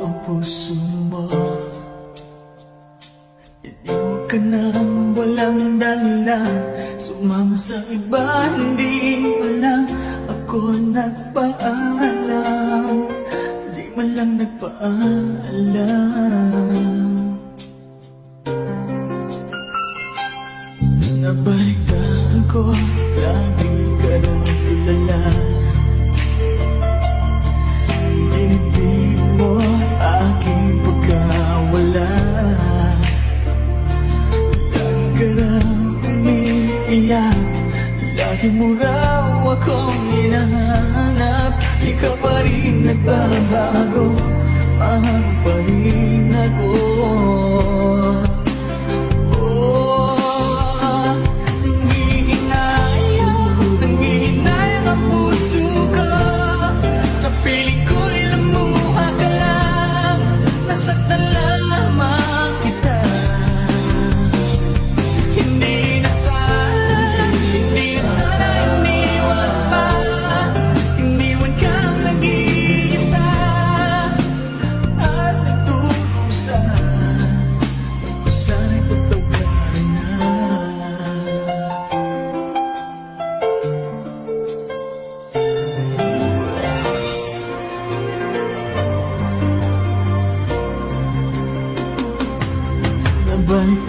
ang puso mo. Iniwan ka nang walang dahilan, sumama sa iba, hindi pala ako nagpaalam, di man lang nagpaalam. Nabalitaan ko, lagi ka raw kilala. Dinibig mo aking pagkawala. Lagi ka raw umiiyak, lagi mo raw akong hinahanap. Di ka pa rin nagbabago, mahal pa rin ako. Nasaktan lamang kita. Hindi na sana iniwan pa. Iniwan kang nag-iisa at nagtutusa. Sana'y pagtawarin na. Nabalik